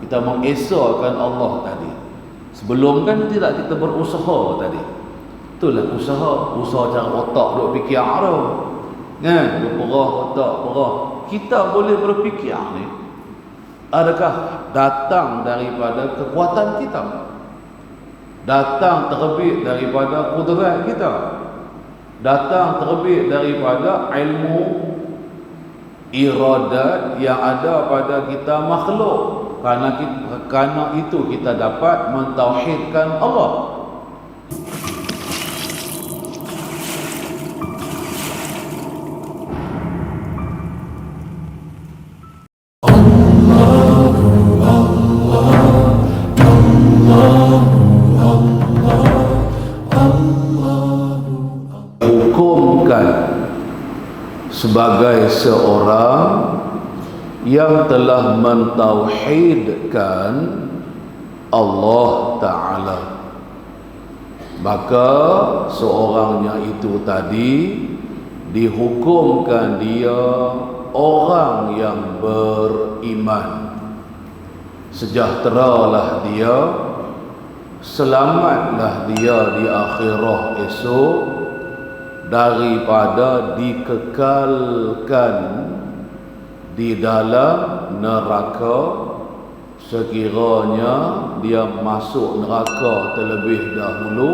Kita mengesahkan Allah tadi. Sebelum kan tidak kita berusaha tadi. Itulah usaha cara otak duk fikir tu. Kan? Duk perah otak, perah. Kita boleh berfikir ni. Adakah datang daripada kekuatan kita? Datang terbit daripada kudrat kita? Datang terbit daripada ilmu iradat yang ada pada kita makhluk? Kerana itu kita dapat mentauhidkan Allah. Hukumkan sebagai seorang yang telah mentauhidkan Allah Ta'ala, maka seorangnya itu tadi dihukumkan dia orang yang beriman. Sejahteralah dia, selamatlah dia di akhirah esok daripada dikekalkan di dalam neraka sekiranya dia masuk neraka terlebih dahulu.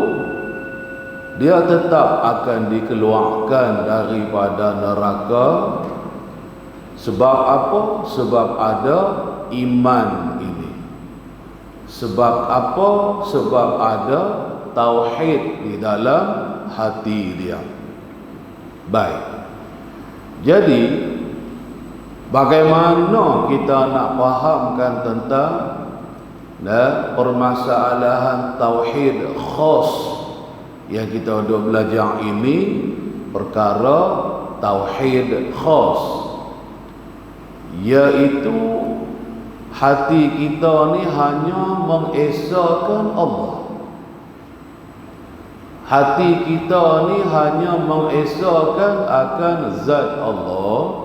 Dia tetap akan dikeluarkan daripada neraka. Sebab apa? Sebab ada iman ini. Sebab apa? Sebab ada tauhid di dalam hati dia. Baik. Jadi bagaimana kita nak fahamkan tentang permasalahan tauhid khas yang kita dah belajar ini, perkara tauhid khas, iaitu hati kita ni hanya mengesahkan Allah. Hati kita ni hanya mengesahkan akan zat Allah,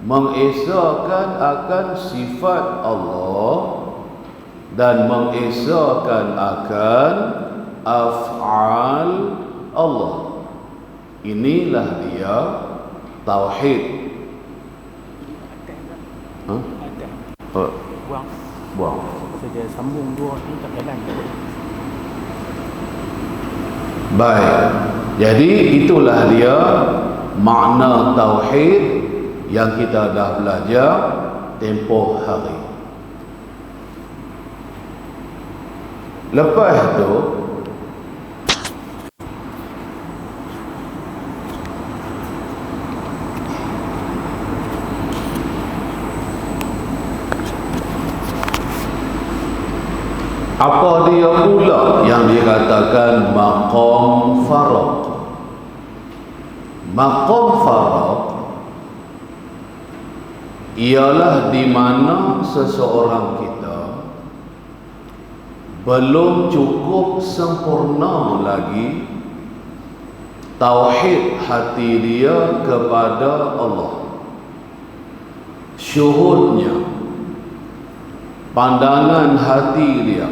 mengesahkan akan sifat Allah, dan mengesahkan akan af'al Allah. Inilah dia tauhid. Buang. Saja sambung dua ni tak jalan. Baik. Jadi itulah dia makna tauhid yang kita dah belajar tempoh hari. Lepas tu apa dia pula yang dikatakan maqam faraq? Maqam faraq ialah di mana seseorang kita belum cukup sempurna lagi tauhid hati dia kepada Allah. Syuhudnya, pandangan hati dia,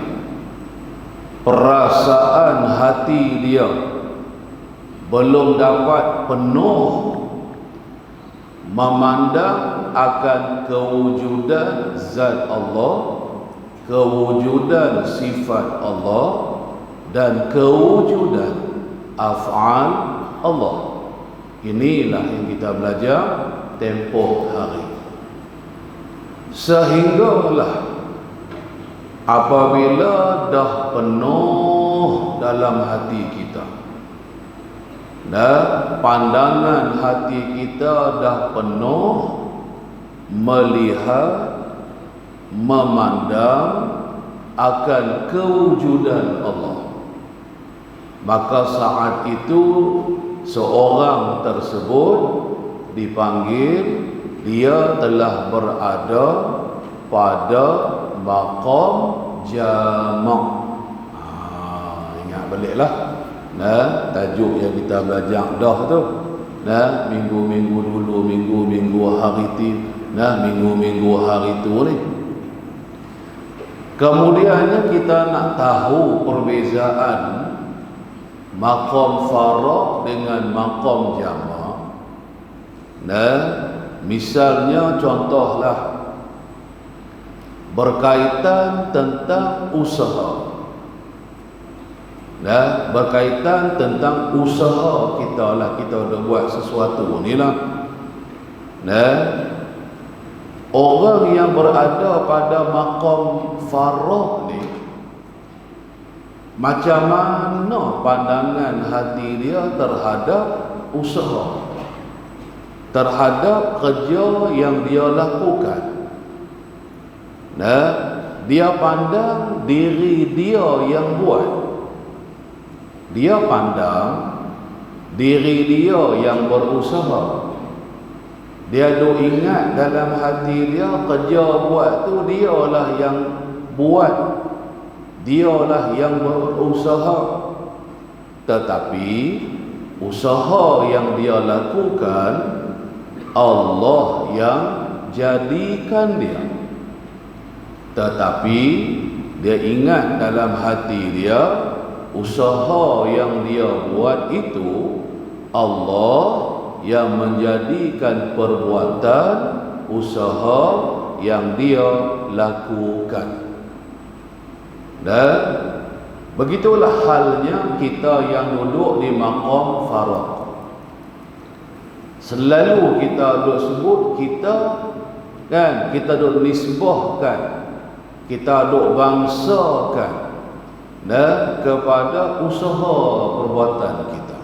perasaan hati dia belum dapat penuh memandang akan kewujudan zat Allah, kewujudan sifat Allah, dan kewujudan af'al Allah. Inilah yang kita belajar tempoh hari. Sehinggalah apabila dah penuh dalam hati kita, dan pandangan hati kita dah penuh melihat, memandang akan kewujudan Allah, maka saat itu seorang tersebut dipanggil dia telah berada pada maqam jamak. Ingat baliklah tajuk yang kita belajar dah tu. Minggu-minggu dulu, minggu-minggu hari tu, minggu-minggu hari tu ni. Kemudiannya kita nak tahu perbezaan maqam faragh dengan maqam jama'. Nah, misalnya contohlah berkaitan tentang usaha. Nah, berkaitan tentang usaha kita lah, kita dah buat sesuatu ni lah. Nah, orang yang berada pada maqam faragh ni, macam mana pandangan hati dia terhadap usaha, terhadap kerja yang dia lakukan. Nah, dia pandang diri dia yang buat. Dia pandang diri dia yang berusaha. Dia duk ingat dalam hati dia, kerja buat tu dialah yang buat, dialah yang berusaha. Tetapi usaha yang dia lakukan, Allah yang jadikan dia. Tetapi dia ingat dalam hati dia, usaha yang dia buat itu Allah yang menjadikan perbuatan usaha yang dia lakukan. Dan begitulah halnya kita yang duduk di maqam faragh. Selalu kita duk sebut, kita kan, kita duk nisbahkan, kita duk bangsakan dan kepada usaha perbuatan kita.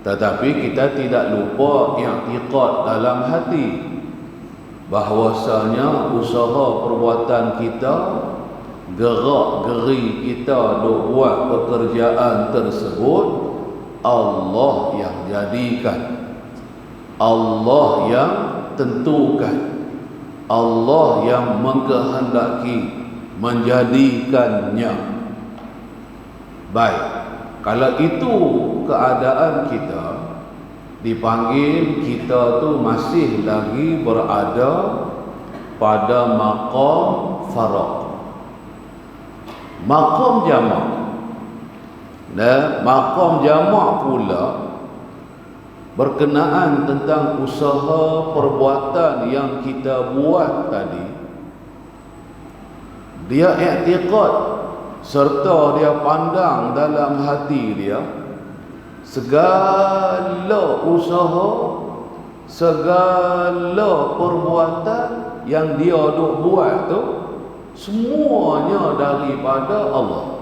Tetapi kita tidak lupa i'tiqad dalam hati bahwasanya usaha perbuatan kita, gerak-geri kita duk buat pekerjaan tersebut, Allah yang jadikan, Allah yang tentukan, Allah yang mengkehendaki menjadikannya. Baik, kalau itu keadaan kita, dipanggil kita tu masih lagi berada pada maqam faragh. Maqam jama'. Dan maqam jama' pula berkenaan tentang usaha perbuatan yang kita buat tadi. Dia i'tiqad serta dia pandang dalam hati dia, segala usaha, segala perbuatan yang dia duk buat tu semuanya daripada Allah.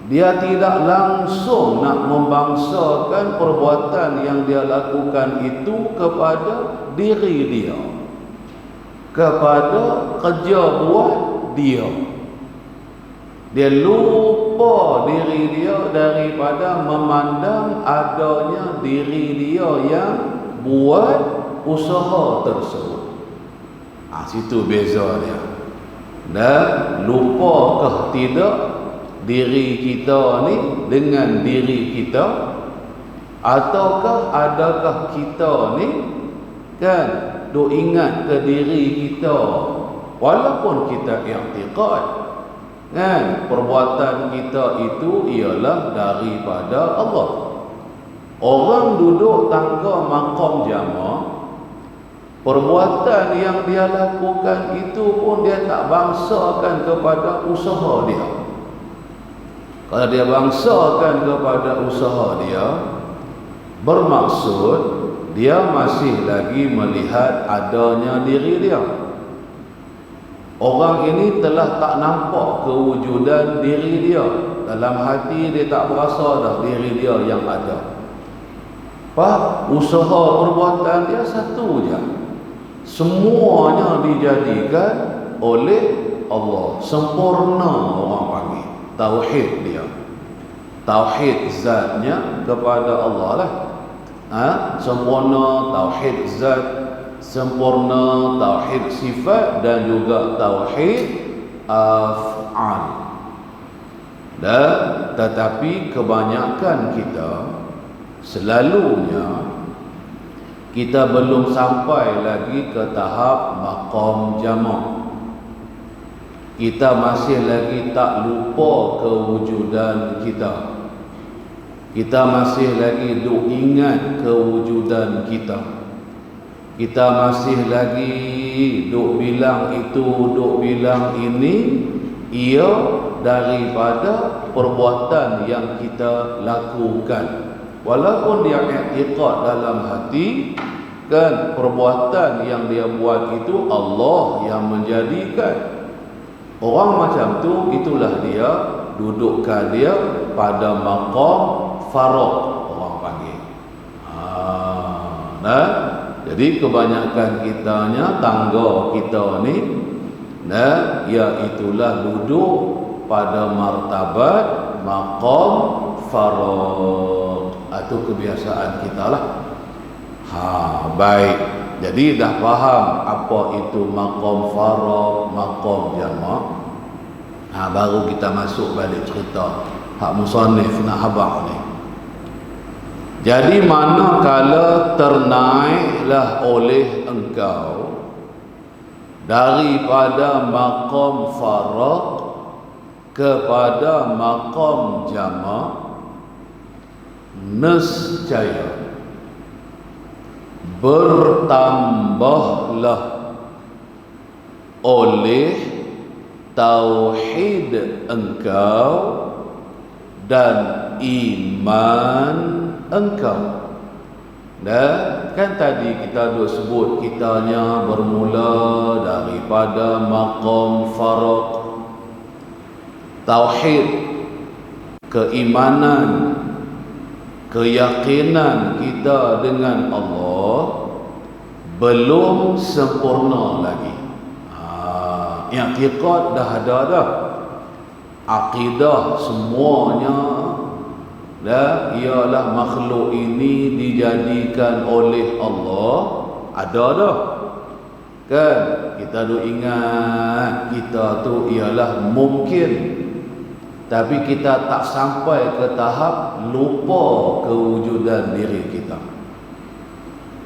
Dia tidak langsung nak membangsakan perbuatan yang dia lakukan itu kepada diri dia, kepada kerja buat dia. Dia lupa diri dia daripada memandang adanya diri dia yang buat usaha tersebut. Situ beza dia. Dan lupakah tidak diri kita ni dengan diri kita, ataukah adakah kita ni kan duk ingat ke diri kita walaupun kita i'tiqad kan perbuatan kita itu ialah daripada Allah. Orang duduk tangga maqam jama', perbuatan yang dia lakukan itu pun dia tak bangsakan kepada usaha dia. Kalau dia bangsakan kepada usaha dia, bermaksud dia masih lagi melihat adanya diri dia. Orang ini telah tak nampak kewujudan diri dia. Dalam hati dia tak berasa dah diri dia yang ada. Usaha perbuatan dia satu je. Semuanya dijadikan oleh Allah. Sempurna orang panggil. Tauhid dia. Tauhid zatnya kepada Allah lah. Sempurna tauhid zat, sempurna tauhid sifat, dan juga tauhid af'al. Dan tetapi kebanyakan kita selalunya kita belum sampai lagi ke tahap maqam jama'. kita masih lagi tak lupa kewujudan kita. Kita masih lagi duk ingat kewujudan kita. Kita masih lagi duk bilang itu, duk bilang ini, ia daripada perbuatan yang kita lakukan. Walaupun dia i'tiqad dalam hati, kan, perbuatan yang dia buat itu Allah yang menjadikan. Orang macam tu, itulah dia, dudukkan dia pada maqam faraq, orang panggil. Nah, jadi kebanyakan kitanya, tangga kita ni, nah, iaitulah duduk pada martabat maqam faraq. Itu kebiasaan kita lah. Baik. Jadi dah faham apa itu maqam faraq, maqam jama'. Baru kita masuk balik cerita hak musannif nak habaq ni. Jadi manakala ternaiklah oleh engkau daripada maqam faraq kepada maqam jama', nescaya bertambahlah oleh tauhid engkau dan iman engkau. Dan kan tadi kita dah sebut kitanya bermula daripada maqam faraq, tauhid, keimanan, keyakinan kita dengan Allah belum sempurna lagi. I'tiqad dah ada dah, akidah semuanya dah, ialah makhluk ini dijadikan oleh Allah, ada dah, kan? Kita duk ingat kita tu ialah mungkin, tapi kita tak sampai ke tahap lupa kewujudan diri kita.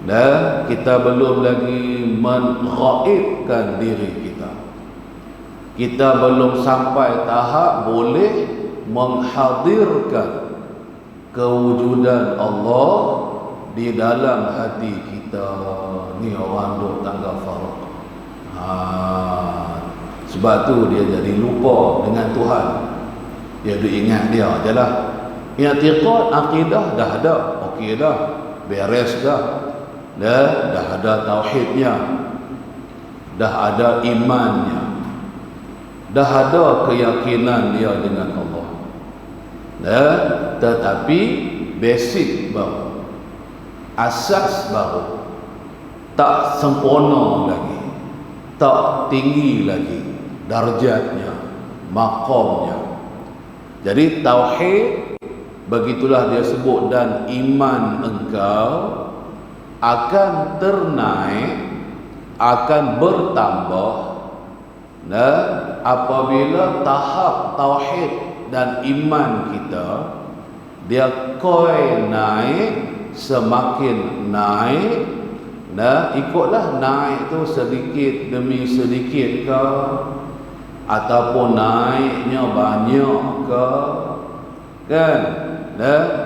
Dan kita belum lagi menghaibkan diri kita. Kita belum sampai tahap boleh menghadirkan kewujudan Allah di dalam hati kita. Ni orang duk tangga faraq. Sebab tu dia jadi lupa dengan Tuhan. Dia duk ingat dia je lah. I'tiqad, akidah dah ada, okey dah, beres dah. Dah ada tauhidnya, dah ada imannya, dah ada keyakinan dia dengan Allah. Tetapi basic baru, asas baru, tak sempurna lagi, tak tinggi lagi darjatnya, maqamnya. Jadi tauhid, begitulah dia sebut, dan iman engkau akan ternaik, akan bertambah. Apabila tahap tauhid dan iman kita dia koi naik, semakin naik, ikutlah naik tu sedikit demi sedikit ke, ataupun naiknya banyak ke, kan?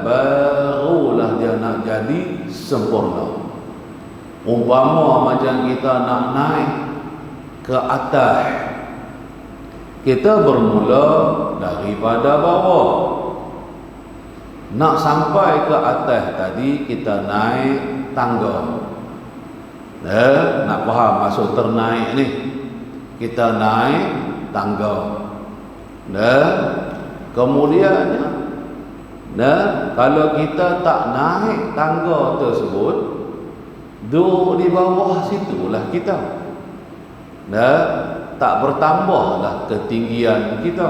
Barulah dia nak jadi sempurna. Umpama macam kita nak naik ke atas, kita bermula daripada bawah. Nak sampai ke atas tadi, kita naik tangga. Nak faham maksud ternaik ni? Kita naik tangga. Kemudiannya, kalau kita tak naik tangga tersebut, duduk di bawah situlah kita. Tak bertambahlah ketinggian kita.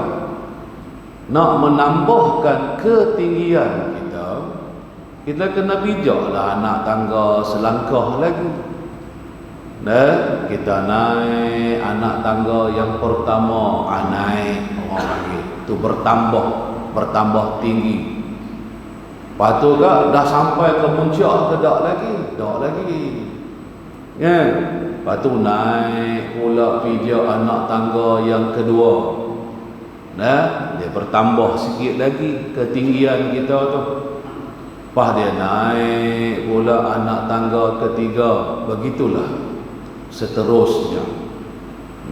Nak menambahkan ketinggian kita, kita kena bijaklah anak tangga selangkah lagi. Kita naik anak tangga yang pertama, naik, orang panggil tu bertambah tinggi. Lepas tu dah sampai ke puncak ke tak lagi? Tak lagi. Kan? Lepas tu naik pula pijak anak tangga yang kedua. Dia bertambah sikit lagi ketinggian kita tu. Lepas dia naik pula anak tangga ketiga. Begitulah seterusnya.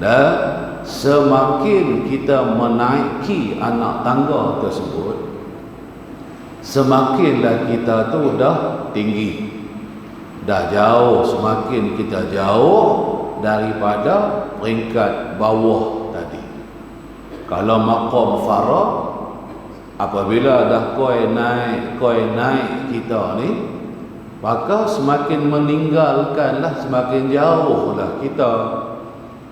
Dan semakin kita menaiki anak tangga tersebut, semakinlah kita tu dah tinggi, dah jauh, semakin kita jauh daripada peringkat bawah tadi. Kalau maqam farah, apabila dah koi naik kita ni, maka semakin meninggalkanlah, semakin jauhlah kita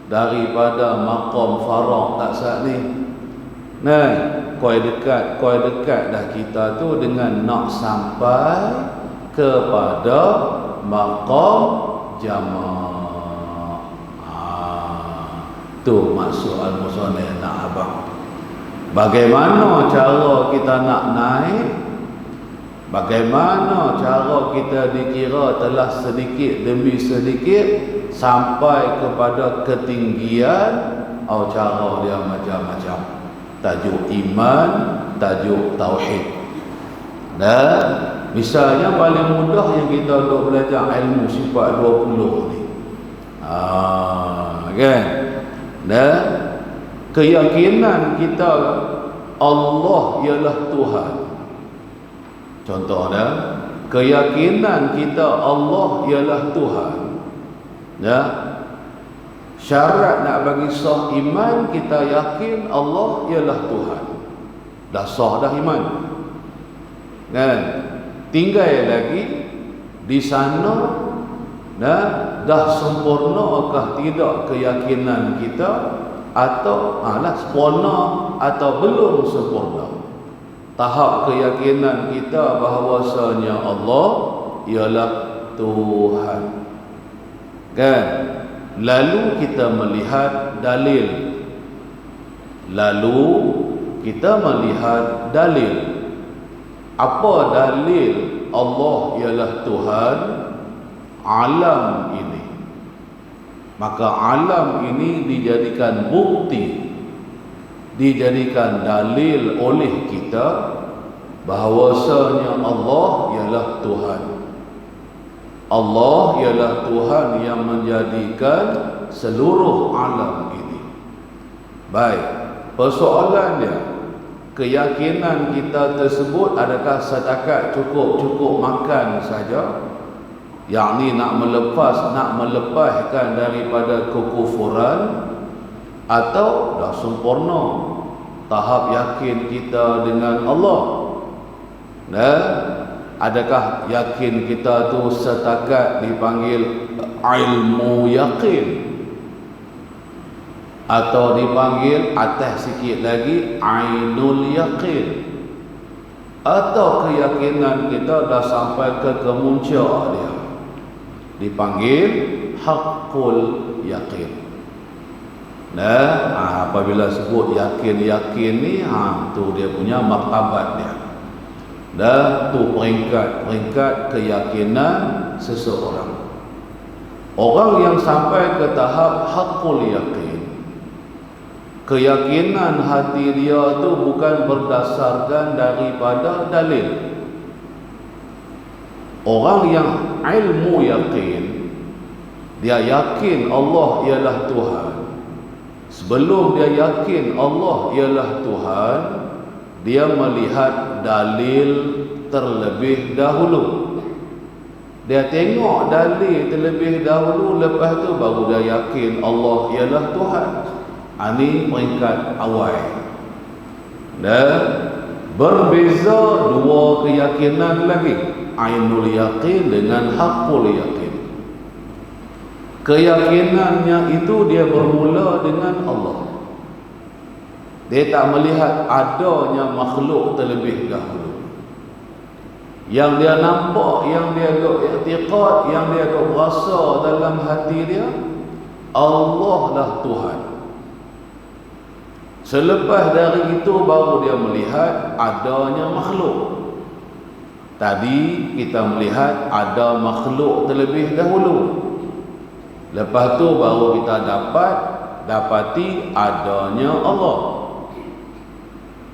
daripada maqam farah tak sat ni. Koi dekat dah kita tu dengan nak sampai kepada maqam jama'. Tu maksud al-musannif nak abang. Bagaimana cara kita nak naik? Bagaimana cara kita dikira telah sedikit demi sedikit sampai kepada ketinggian? Cara dia macam-macam. Tajuk iman, tajuk tauhid. Dan misalnya paling mudah yang kita duk belajar ilmu sifat 20 ni. Kan? Dan keyakinan kita Allah ialah Tuhan. Contohnya, keyakinan kita Allah ialah Tuhan. Ya. Syarat nak bagi sah iman, kita yakin Allah ialah Tuhan. Dah sah dah iman. Kan? Tinggal lagi di sana, dah sempurnakah tidak keyakinan kita, atau sempurna atau belum sempurna tahap keyakinan kita bahawasanya Allah ialah Tuhan. Kan? Lalu kita melihat dalil. Apa dalil Allah ialah Tuhan? Alam ini. Maka alam ini dijadikan bukti, dijadikan dalil oleh kita bahawasanya Allah ialah Tuhan. Allah ialah Tuhan yang menjadikan seluruh alam ini. Baik, persoalan dia, keyakinan kita tersebut adakah setakat cukup makan saja? Yakni nak melepaskan daripada kekufuran, atau dah sempurna tahap yakin kita dengan Allah? Adakah yakin kita tu setakat dipanggil ilmu yakin, atau dipanggil atas sikit lagi ainul yakin, atau keyakinan kita dah sampai ke kemuncak dia, dipanggil haqqul yakin. Apabila sebut yakin ni, tu dia punya martabat dia. Tu peringkat keyakinan seseorang. Orang yang sampai ke tahap haqqul yakin, keyakinan hati dia tu bukan berdasarkan daripada dalil. Orang yang ilmu yakin, dia yakin Allah ialah Tuhan. Sebelum dia yakin Allah ialah Tuhan, dia melihat dalil terlebih dahulu. Dia tengok dalil terlebih dahulu, lepas tu baru dia yakin Allah ialah Tuhan. Ini peringkat awal. Dan berbeza dua keyakinan lagi, ainul yakin dengan haqqul yakin. Keyakinannya itu dia bermula dengan Allah. Dia tak melihat adanya makhluk terlebih dahulu. Yang dia nampak, yang dia i'tiqad, yang dia rasa dalam hati dia, Allah lah Tuhan. Selepas dari itu baru dia melihat adanya makhluk. Tadi kita melihat ada makhluk terlebih dahulu. Lepas tu baru kita dapati adanya Allah.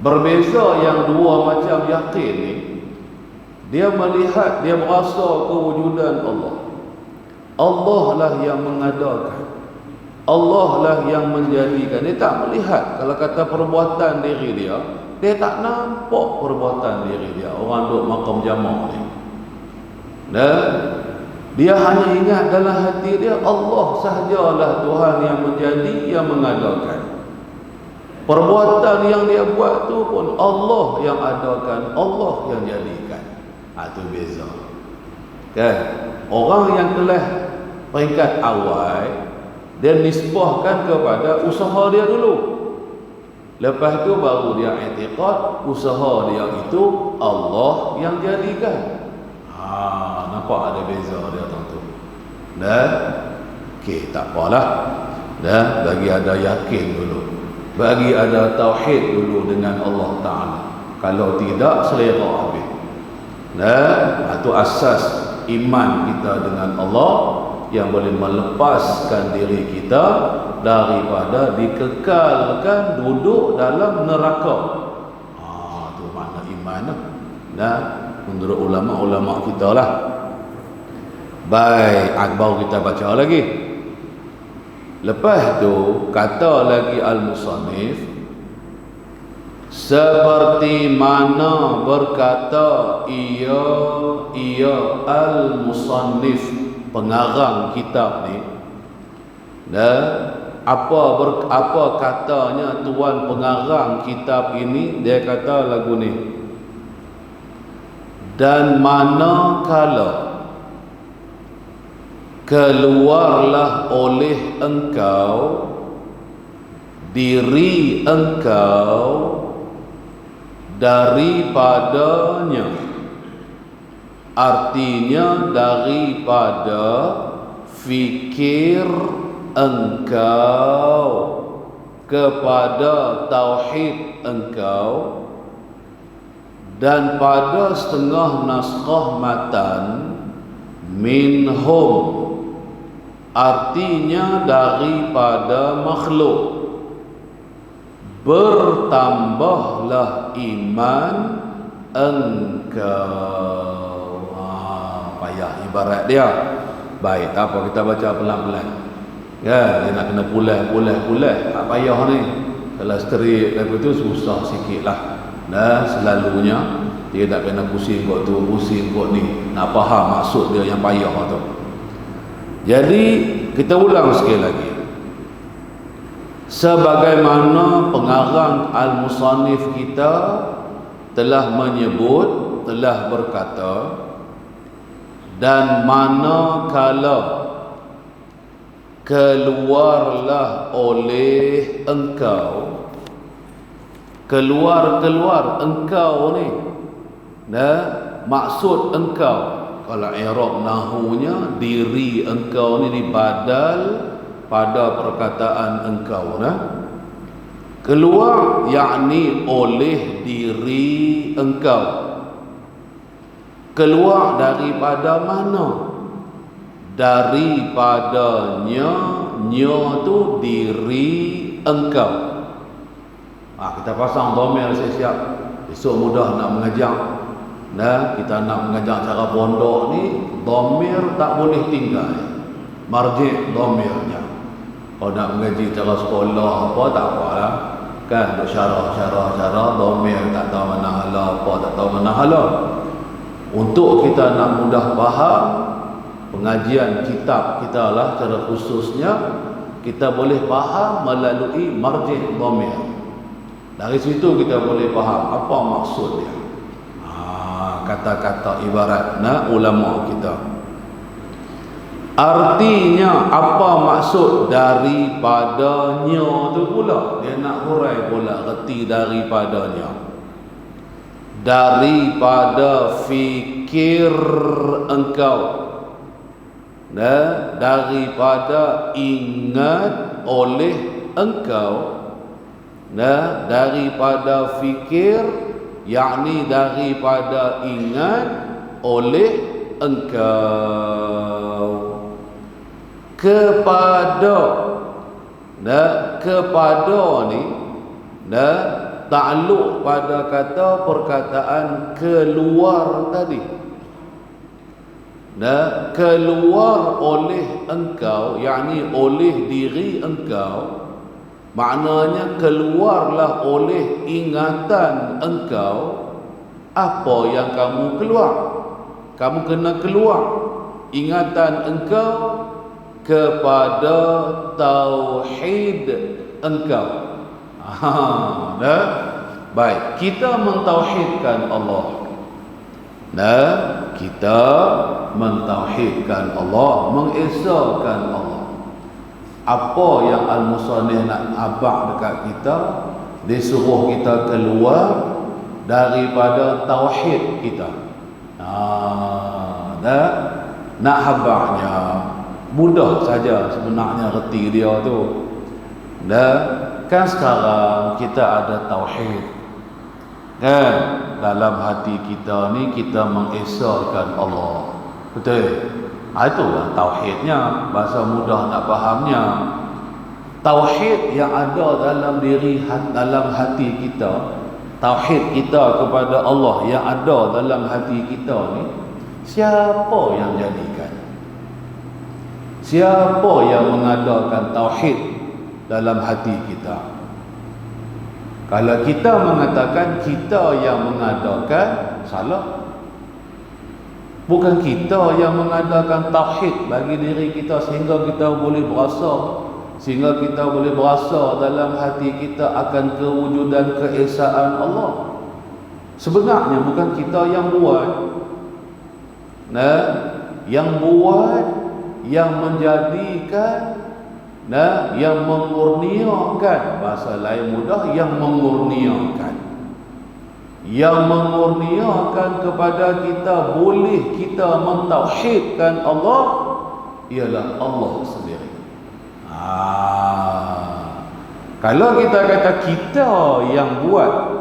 Berbeza yang dua macam yakin ni, dia melihat, dia merasa kewujudan Allah. Allah lah yang mengadakan, Allah lah yang menjadikan. Dia tak melihat. Kalau kata perbuatan diri dia tak nampak perbuatan diri dia. Orang duduk makam jamak ni, dia hanya ingat dalam hati dia, Allah sahajalah Tuhan yang menjadi, yang mengadakan. Perbuatan yang dia buat tu pun Allah yang adakan, Allah yang jadikan. Itu beza. Kan? Orang yang telah peringkat awal, dia nisbahkan kepada usaha dia dulu. Lepas tu baru dia i'tiqad usaha dia itu Allah yang jadikan. Nampak ada beza dia tentu. Okey, tak apalah. Bagi ada yakin dulu. Bagi ada tauhid dulu dengan Allah Ta'ala. Kalau tidak, selera habis. Itu asas iman kita dengan Allah, yang boleh melepaskan diri kita daripada dikekalkan duduk dalam neraka. Itu makna iman. Menurut ulama-ulama kita lah. Baik, baru kita baca lagi. Lepas tu kata lagi al-musannif, seperti mana berkata ia al-musannif, pengarang kitab ni. Apa katanya tuan pengarang kitab ini? Dia kata lagu ni, dan manakala keluarlah oleh engkau diri engkau daripadanya, artinya daripada fikir engkau kepada tauhid engkau. Dan pada setengah naskah matan, minhum, artinya daripada makhluk, bertambahlah iman engkau. Payah ibarat dia. Baik, tak apa, kita baca pelan-pelan. Dia nak kena pulas. Tak payah ni. Kalau straight lepas tu susah sikit lah. Selalunya dia tak kena pusing kot tu, pusing kot ni. Nak faham maksud dia yang payah tu. Jadi kita ulang sekali lagi. Sebagaimana pengarang al-musannif kita telah menyebut, telah berkata, dan manakala keluarlah oleh engkau, keluar engkau ni, maksud engkau, kalau i'rab nahunya, diri engkau ni dibadal pada perkataan engkau. Keluar yakni oleh diri engkau. Keluar daripada mana? Daripadanya, nya tu diri engkau. Kita pasang dhamir siap-siap. Esok mudah nak mengajar. Kita nak mengajar cara pondok ni, dhamir tak boleh tinggal. Marji' dhamirnya. Kalau nak mengaji cara sekolah apa, tak apalah. Kan duk syarah dhamir tak tahu mana hala apa, tak tahu mana hala. Untuk kita nak mudah faham, pengajian kitab kita lah secara khususnya, kita boleh faham melalui marji' dhamir. Dari situ kita boleh faham apa maksud dia. Kata-kata ibaratnya ulama kita. Artinya apa maksud daripadanya tu pula. Dia nak hurai pula reti daripadanya. Daripada fikir engkau. Daripada ingat oleh engkau. Daripada fikir, yakni daripada ingat oleh engkau. kepada. Kepada ni takluk pada kata perkataan keluar tadi. Keluar oleh engkau, yakni oleh diri engkau, maknanya keluarlah oleh ingatan engkau apa yang kamu keluar. Kamu kena keluar ingatan engkau kepada tauhid engkau. Baik, kita mentauhidkan Allah. Kita mentauhidkan Allah, mengesahkan Allah. Apa yang Al-Musannif nak abang dekat kita, disuruh kita keluar daripada tauhid kita. Nak habaknya mudah saja sebenarnya reti dia tu. Kan sekarang kita ada tauhid. Kan dalam hati kita ni kita mengesahkan Allah. Betul? Itulah tauhidnya, bahasa mudah nak fahamnya. Tauhid yang ada dalam diri, dalam hati kita, tauhid kita kepada Allah yang ada dalam hati kita ni, siapa yang jadikan? Siapa yang mengadakan tauhid dalam hati kita? Kalau kita mengatakan kita yang mengadakan, salah. Bukan kita yang mengadakan tauhid bagi diri kita sehingga kita boleh berasa, sehingga kita boleh berasa dalam hati kita akan kewujudan keesaan Allah. Sebenarnya bukan kita yang buat. Yang buat, yang menjadikan, yang memurniakan, bahasa lain mudah, yang memurniakan. Yang memurniakan kepada kita boleh kita mentauhidkan Allah ialah Allah sendiri. Kalau kita kata kita yang buat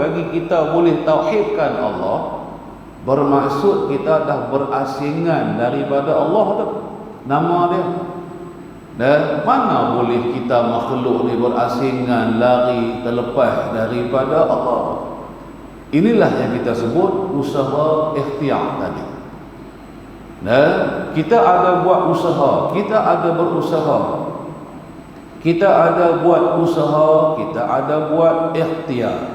bagi kita boleh tauhidkan Allah, bermaksud kita dah berasingan daripada Allah tu, nama dia. Dan mana boleh kita makhluk ni berasingan, lari, terlepas daripada Allah. Inilah yang kita sebut usaha ikhtiar tadi. Dan kita ada buat usaha, kita ada berusaha, kita ada buat usaha, kita ada buat ikhtiar.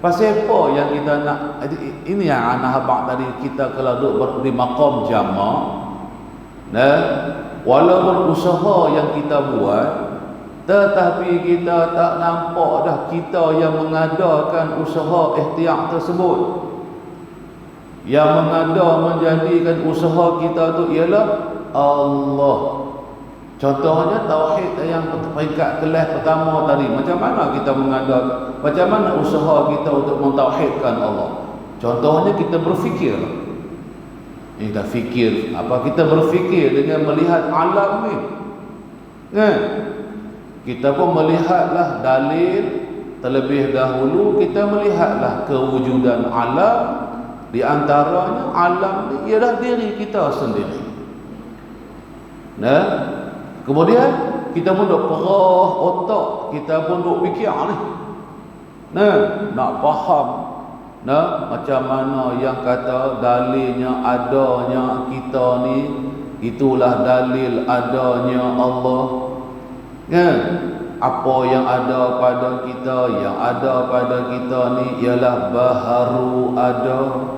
Pasal apa yang kita nak? Ini yang anak habaq tadi, kita kalau duduk di maqam jama', walaupun usaha yang kita buat, tetapi kita tak nampak dah kita yang mengadakan usaha ikhtiar tersebut. Yang menjadikan usaha kita tu ialah Allah. Contohnya tauhid yang peringkat kelas pertama tadi, macam mana kita mengadakan, macam mana usaha kita untuk mentauhidkan Allah? Contohnya kita berfikir. Kita fikir apa? Kita berfikir dengan melihat alam ni. Kan? Kita pun melihatlah dalil terlebih dahulu, kita melihatlah kewujudan alam. Di antaranya alam ni ialah diri kita sendiri. Kemudian kita pun duk perah otak, kita pun duk fikir ni. Nak faham macam mana yang kata dalilnya adanya kita ni, itulah dalil adanya Allah. Apa yang ada pada kita, yang ada pada kita ni ialah baharu ada.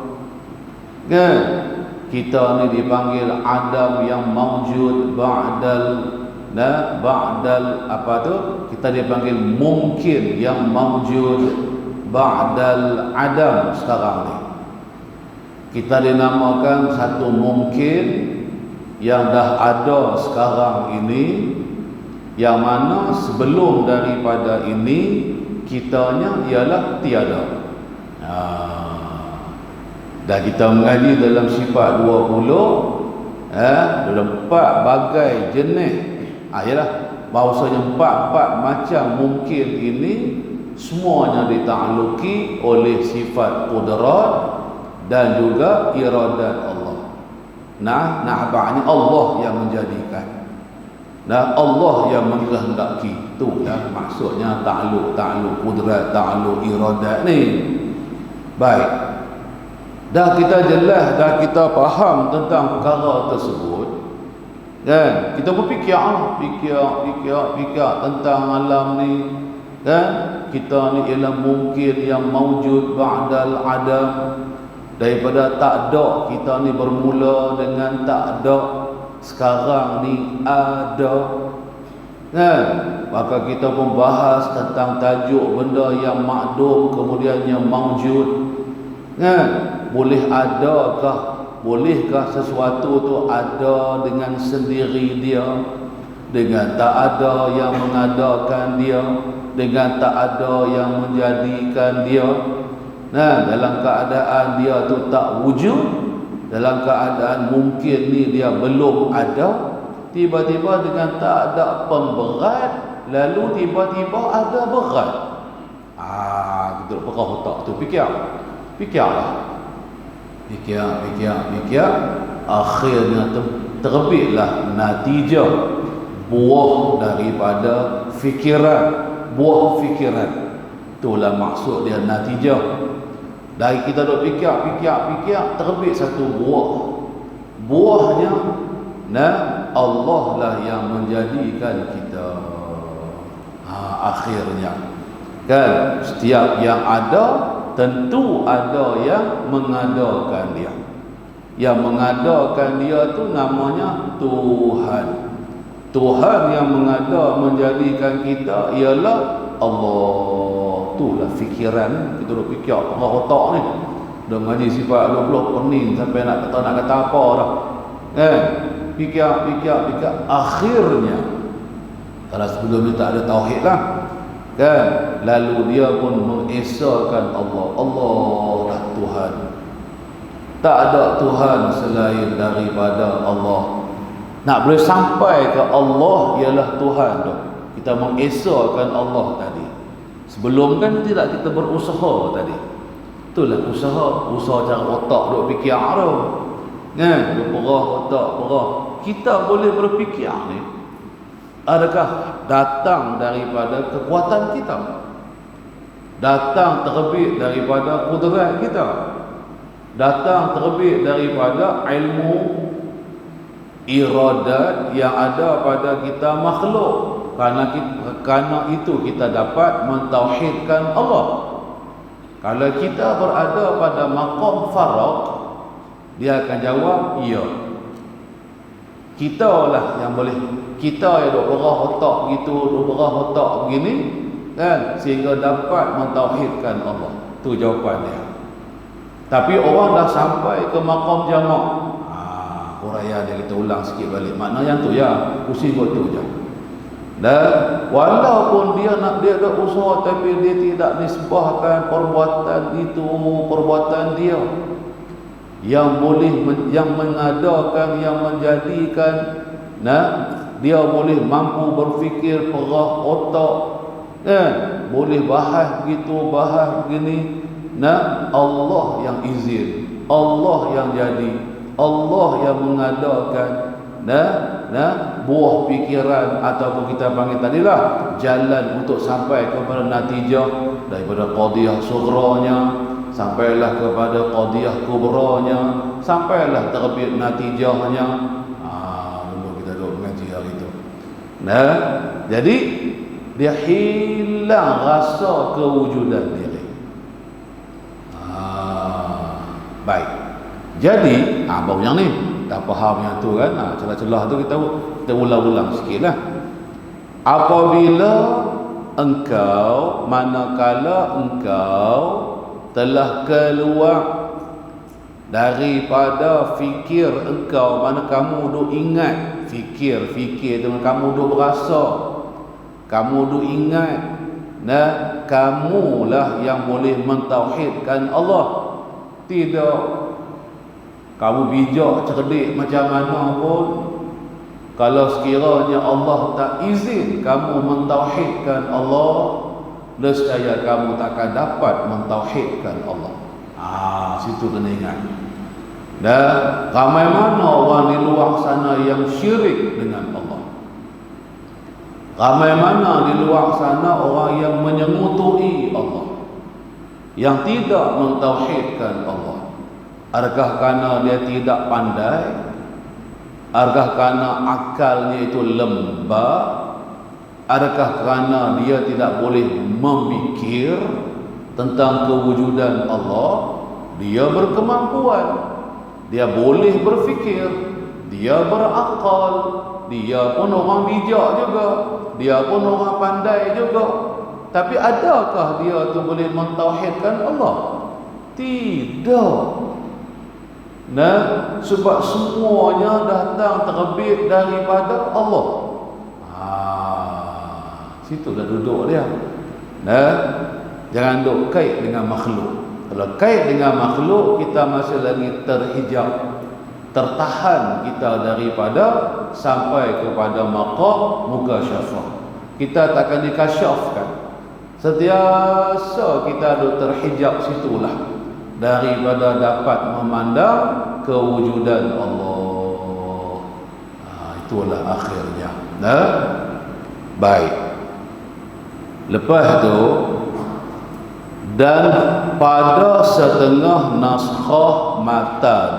Kita ni dipanggil Adam yang mawjud ba'dal apa tu? Kita dipanggil mungkin yang mawjud ba'dal Adam sekarang ni. Kita dinamakan satu mungkin yang dah ada sekarang ini, yang mana sebelum daripada ini kitanya ialah tiada. Dah kita mengaji dalam sifat 20, dalam 4 bagai jenis, ialah bahawasanya 4 macam mungkin ini semuanya ditakluki oleh sifat qudrat dan juga iradat Allah. Na'bah ni Allah yang menjadikan. Allah yang mengkehendaki. Itulah maksudnya ta'alluq qudrat, ta'alluq iradat ni. Baik. Dah kita jelas, dah kita faham tentang perkara tersebut. Kan? Kita berfikir tentang alam ni. Kan? Kita ni ialah mungkin yang mawjud ba'dal adam. Daripada tak ada, kita ni bermula dengan tak ada. Sekarang ni ada. Kan? Maka kita pun bahas tentang tajuk benda yang makdum kemudiannya mawjud. Kan? Bolehkah sesuatu tu ada dengan sendiri dia, dengan tak ada yang mengadakan dia, dengan tak ada yang menjadikan dia. Dalam keadaan dia tu tak wujud, dalam keadaan mungkin ni dia belum ada, tiba-tiba dengan tak ada pemberat, lalu tiba-tiba ada berat. Kita pegang otak tu, fikirlah. Fikir, akhirnya terbitlah natijah buah daripada buah fikiran. Itulah maksud dia natijah. Dari kita duk fikir, terbit satu buah. Buahnya Allah lah yang menjadikan kita. Akhirnya kan, setiap yang ada tentu ada yang mengadakan dia. Yang mengadakan dia tu namanya Tuhan. Tuhan yang menjadikan kita ialah Allah. Itulah fikiran. Kita dah fikir tengah otak ni. Dah ngaji sifat 20 pening sampai nak kata apa dah. Fikir. Akhirnya, kalau sebelum ni tak ada tauhid lah. Kan? Lalu dia pun mengesahkan Allah. Allah lah Tuhan. Tak ada Tuhan selain daripada Allah. Nak boleh sampai ke Allah ialah Tuhan tu. Kita mengesahkan Allah tadi. Sebelum kan tidak kita berusaha tadi. Itulah usaha cara otak duk fikir tu. Kan? Duk perah. Kita boleh berfikir ni, adakah datang daripada kekuatan kita? Datang terbit daripada kudrat kita? Datang terbit daripada ilmu iradat yang ada pada kita makhluk? Kerana itu kita dapat mentauhidkan Allah. Kalau kita berada pada maqam faraq, dia akan jawab ya. Kita lah yang boleh. Kita yang duk perah otak begitu, duk perah otak begini, kan, sehingga dapat mentauhidkan Allah. Tu jawapan dia. Tapi orang dah sampai ke maqam jamak. Huraian dia kita ulang sikit balik. Makna yang tu ya, pusing buat tu je. Dan walaupun dia ada usaha, tapi dia tidak nisbahkan perbuatan itu perbuatan dia. Yang boleh yang mengadakan, yang menjadikan, dia boleh mampu berfikir, perah otak, kan, boleh bahas begitu, bahas begini. Allah yang izin, Allah yang jadi, Allah yang mengadakan buah fikiran, ataupun kita panggil tadilah jalan untuk sampai kepada natijah daripada qadiyah sugranya sampailah kepada qadiyah kubranya, sampailah terbit natijahnya. Dulu kita duduk mengaji hari itu. Jadi dia hilang rasa kewujudan diri. Baik. Jadi baru yang ni dah faham yang tu kan. Celah-celah tu kita ulang-ulang sikitlah. Apabila manakala engkau telah keluar daripada fikir engkau, mana kamu duk ingat fikir dengan kamu duk berasa, kamu duk ingat, kamulah yang boleh mentauhidkan Allah. Tidak, kamu bijak cerdik macam mana pun, kalau sekiranya Allah tak izin kamu mentauhidkan Allah, nescaya kamu takkan dapat mentauhidkan Allah. Situ kena ingat. Dan ramai mana orang di luar sana yang syirik dengan Allah. Ramai mana di luar sana orang yang menyengutui Allah, yang tidak mentauhidkan Allah. Adakah kerana dia tidak pandai? Adakah kerana akalnya itu lembab? Adakah kerana dia tidak boleh memikir tentang kewujudan Allah? Dia berkemampuan, dia boleh berfikir, dia berakal, dia pun orang bijak juga, dia pun orang pandai juga. Tapi adakah dia tu boleh mentauhidkan Allah? Tidak. Nah, sebab semuanya datang terbit daripada Allah. Situ dah duduk dia. Nah, jangan duk kait dengan makhluk. Kalau kait dengan makhluk, kita masih lagi terhijab, tertahan kita daripada sampai kepada maqam mukasyafah. Kita takkan dikasyafkan. Sentiasa kita duk terhijab situlah daripada dapat memandang kewujudan Allah. Itulah akhirnya. Nah, baik. Lepas tu, dan pada setengah naskah matan,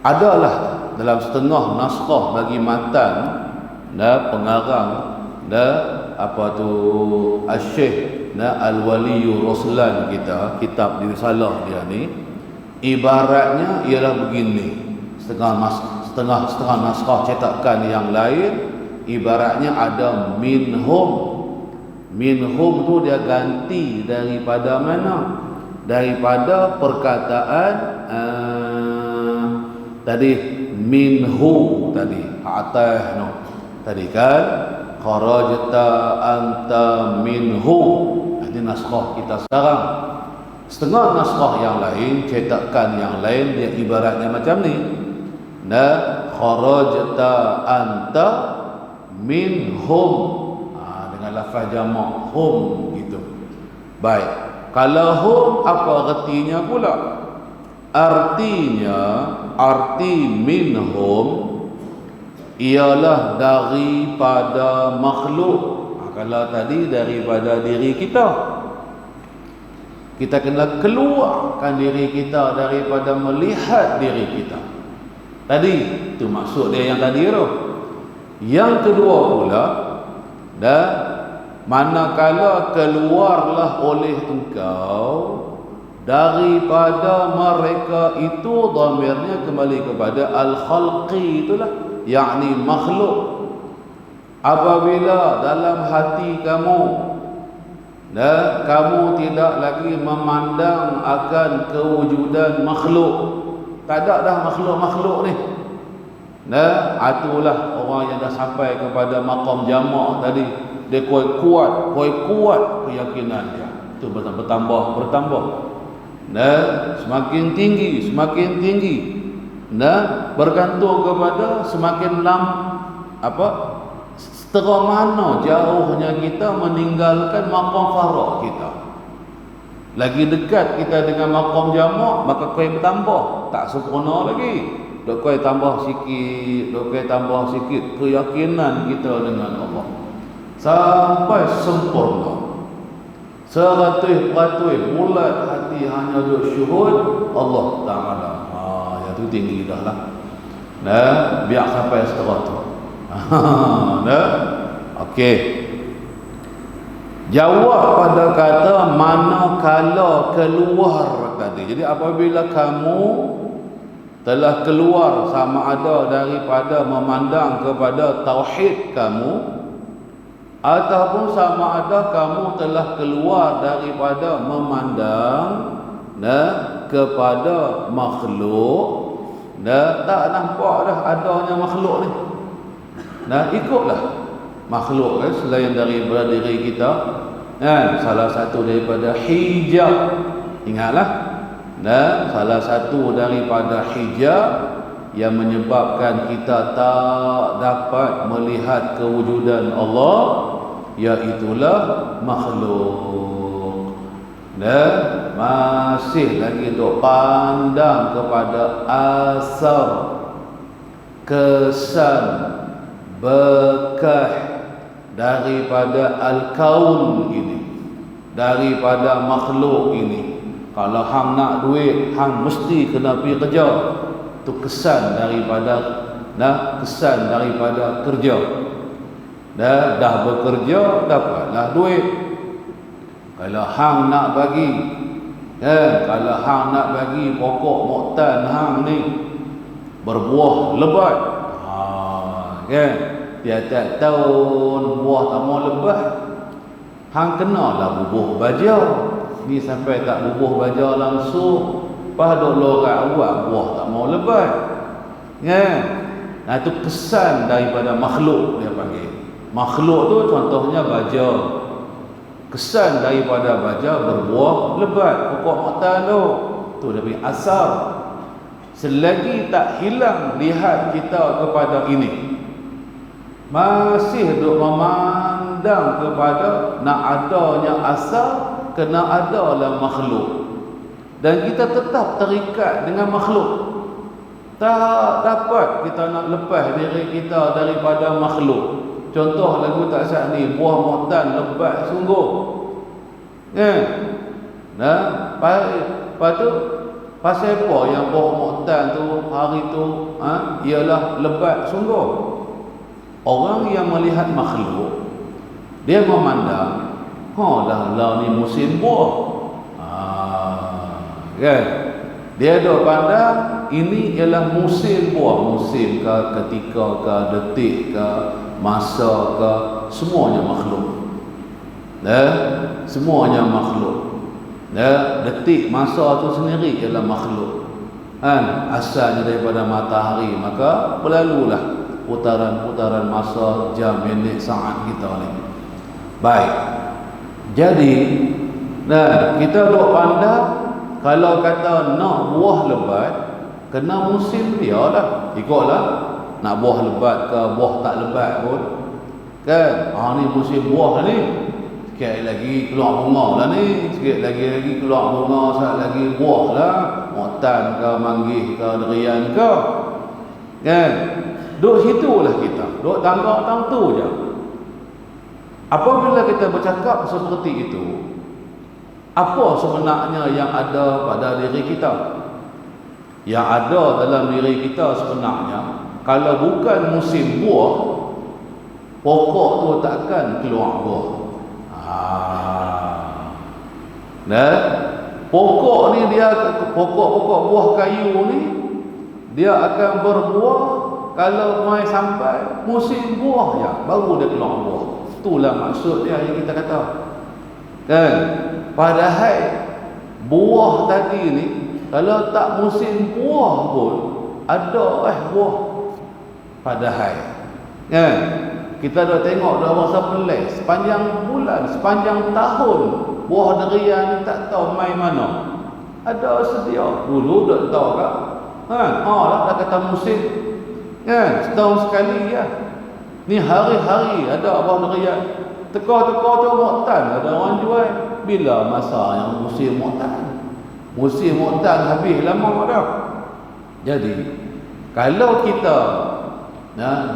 adalah dalam setengah naskah bagi matan, pengarang apa tu Asy-Syaikh Al-Waliyu Ruslan kita, kitab di risalah dia ni, ibaratnya ialah begini. Setengah naskah cetakan yang lain ibaratnya ada minhum. Minhum tu dia ganti daripada mana? Daripada perkataan tadi minhu tadi atas no. Tadi kan kharajta anta minhu. Ini naskah kita sekarang. Setengah naskah yang lain, cetakan yang lain, dia ibaratnya macam ni. Kharajta anta minhum. Dengan lafaz jamak hum gitu. Baik. Kalau hum apa artinya pula? Arti minhum ialah daripada makhluk. Kalau tadi daripada diri kita, kita kena keluarkan diri kita daripada melihat diri kita. Tadi itu maksud dia yang tadi tu. Yang kedua pula, manakala keluarlah oleh engkau daripada mereka itu, dhamirnya kembali kepada al-khalqi itulah, yakni makhluk. Apabila dalam hati kamu kamu tidak lagi memandang akan kewujudan makhluk, tak ada dah makhluk-makhluk ni, itulah orang yang dah sampai kepada maqam jamak tadi. Dia kuat keyakinan dia. Itu bertambah. Semakin tinggi. Bergantung kepada semakin setera mana jauhnya kita meninggalkan maqam faragh kita. Lagi dekat kita dengan maqam jamak, maka kuih bertambah, tak sempurna lagi. Kuih tambah sikit keyakinan kita dengan Allah sampai sempurna 100% bulat hati hanya duk syuhud Allah Ta'ala. Yang tu tinggi dah lah. Biar sampai setera tu. Okey. Jawab pada kata manakala keluar tadi. Jadi apabila kamu telah keluar, sama ada daripada memandang kepada tauhid kamu, ataupun sama ada kamu telah keluar daripada memandang kepada makhluk, tak nampak dah adanya makhluk ni. Ikutlah makhluk selain daripada diri kita, salah satu daripada hijab. Ingatlah, salah satu daripada hijab yang menyebabkan kita tak dapat melihat kewujudan Allah, iaitulah makhluk. masih lagi duk pandang kepada asar, kesan, bekas daripada al-kaun ini, daripada makhluk ini. Kalau hang nak duit, hang mesti kena pergi kerja. Itu kesan daripada kerja. Dah bekerja, dapatlah duit. Kalau hang nak bagi, kalau hang nak bagi pokok moktan hang ni berbuah lebat, tiap-tiap tahun buah tak mau lebat, hang kenalah bubuh baja. Ni sampai tak bubuh baja langsung, lepas duk lorat awak buah tak mau lebat. Nah, itu kesan daripada makhluk dia panggil. Makhluk tu contohnya baja. Kesan daripada baja berbuah lebat, pokok moktan tu dia panggil asar. Selagi tak hilang lihat kita kepada ini, masih duk memandang kepada nak adanya asar, kena adalah makhluk, dan kita tetap terikat dengan makhluk. Tak dapat kita nak lepas diri kita daripada makhluk. Contoh lagu tak syak ni, buah moktan lebat sungguh. Lepas tu pasal apa yang buah moktan tu hari tu ialah lebat sungguh. Orang yang melihat makhluk, dia memandang, dah ni musim buah. Dia duk pandang ini ialah musim buah, musim ke, ketika ke, detik ke, masa ke, semuanya makhluk. Semuanya makhluk. Detik masa tu sendiri ialah makhluk. Asalnya daripada matahari, maka berlalulah putaran-putaran masa, jam, minit, saat kita ni. Baik. Jadi, kita duk pandang, kalau kata nak buah lebat, kena musim dia lah. Ikutlah, nak buah lebat ke buah tak lebat pun, kan? Ni musim buah ni. Sikit lagi keluar bunga lah ni, sikit lagi keluar bunga, sekejap lagi buah lah, moktan ke, manggih ke, durian ke, kan? Duk situlah kita, duk tanggap tu je. Apabila kita bercakap seperti itu, apa sebenarnya yang ada pada diri kita? Yang ada dalam diri kita sebenarnya, kalau bukan musim buah, pokok tu takkan keluar buah. Pokok ni dia, pokok-pokok buah kayu ni, dia akan berbuah kalau mai sampai musim buah ya, baru dia keluar buah. Itulah maksud dia yang kita kata, kan? Padahal buah tadi ni, kalau tak musim buah pun ada buah. Padahal kan, kita dah tengok dah rasa pelik sepanjang bulan, sepanjang tahun, buah durian ni tak tahu mai mana. Ada sedia dulu dah tahu tak? Dah kata musim, kan? Setahun sekali ya. Ni hari-hari ada buah durian. Teka-teka tu moktan ada orang jual. Bila masa yang musim moktan? Musim moktan habis lama dah. Jadi kalau kita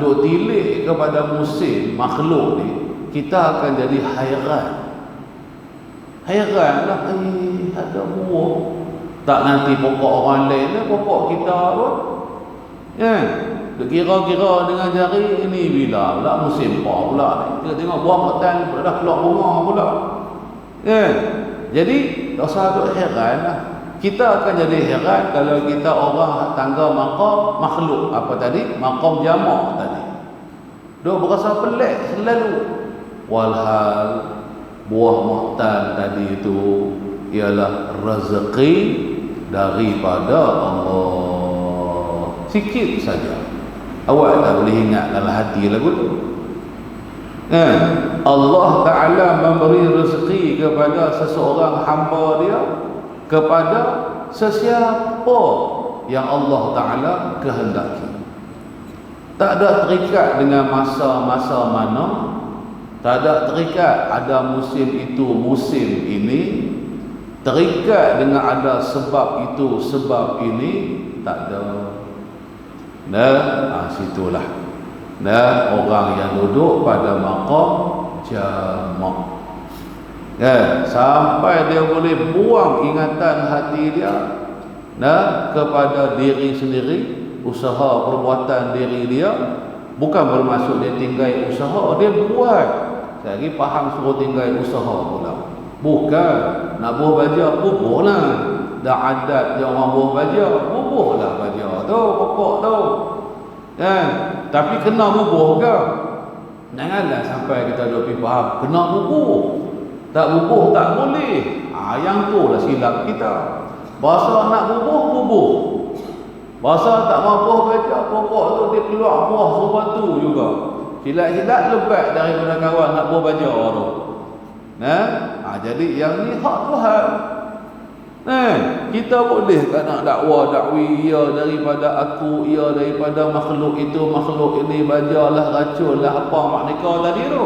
duk tilik kepada musim makhluk ni, kita akan jadi hairan. Hairan lah, ada buah. Tak nanti pokok orang lain ni, pokok kita pun. Duk kira-kira dengan jari, ini bila pula musim apa pula ni. Kita tengok buah moktan dah keluar bunga pula. Jadi tak usah duk heran lah. Kita akan jadi heran kalau kita orang tangga maqam makhluk. Apa tadi? Maqam jamak tadi. Duk berasa pelik selalu. Walhal buah moktan tadi itu ialah rezeki daripada Allah. Sikit saja. Awak tak boleh ingat dalam hati lagu tu. Allah Ta'ala memberi rezeki kepada seseorang hamba dia, kepada sesiapa yang Allah Ta'ala kehendaki. Tak ada terikat dengan masa-masa mana, tak ada terikat ada musim itu, musim ini, terikat dengan ada sebab itu, sebab ini, tak ada. Situlah orang yang duduk pada maqam jamak, sampai dia boleh buang ingatan hati dia kepada diri sendiri, usaha perbuatan diri dia. Bukan bermaksud dia tinggal usaha, dia buat. Lagi faham suruh tinggal usaha pula. Bukan nak buah baja, bubuhlah. Dah adat dia orang buah baja, bubuhlah baja tu, pokok tu. Tapi kena bubuh ke? Janganlah sampai kita dah pergi faham kena bubuh. Tak bubuh tak boleh. Yang tu lah silap kita. Bahasa nak bubuh. Bahasa tak mampu baca pokok tu dia keluar buah sebatu juga. Silat-silat lebat daripada kawan nak buah baca tu. Jadi yang ni hak Tuhan. Kita boleh kan nak dakwi ia daripada aku, ia daripada makhluk itu, makhluk ini, bajalah, racunlah, apa maknika tadi tu?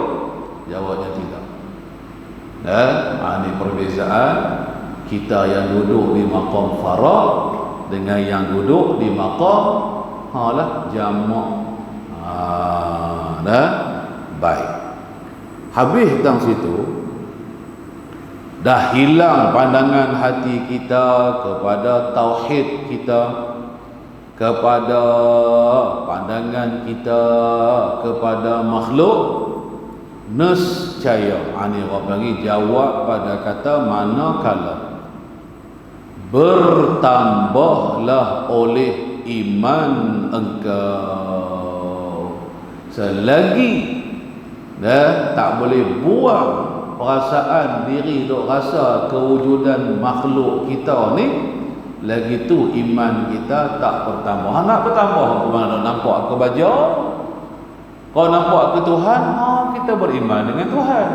Jawabnya tidak. Ini perbezaan kita yang duduk di maqam farah dengan yang duduk di maqam jamak. Baik. Habis tang situ, dah hilang pandangan hati kita kepada tauhid kita, kepada pandangan kita kepada makhluk. Nescaya, ini orang bagi jawab pada kata manakala bertambahlah oleh iman engkau. Selagi tak boleh buang perasaan diri duk rasa kewujudan makhluk kita ni, lagi tu iman kita tak bertambah. Nak bertambah ke mana? Nampak ke baja? Kau nampak ke Tuhan? Kita beriman dengan Tuhan.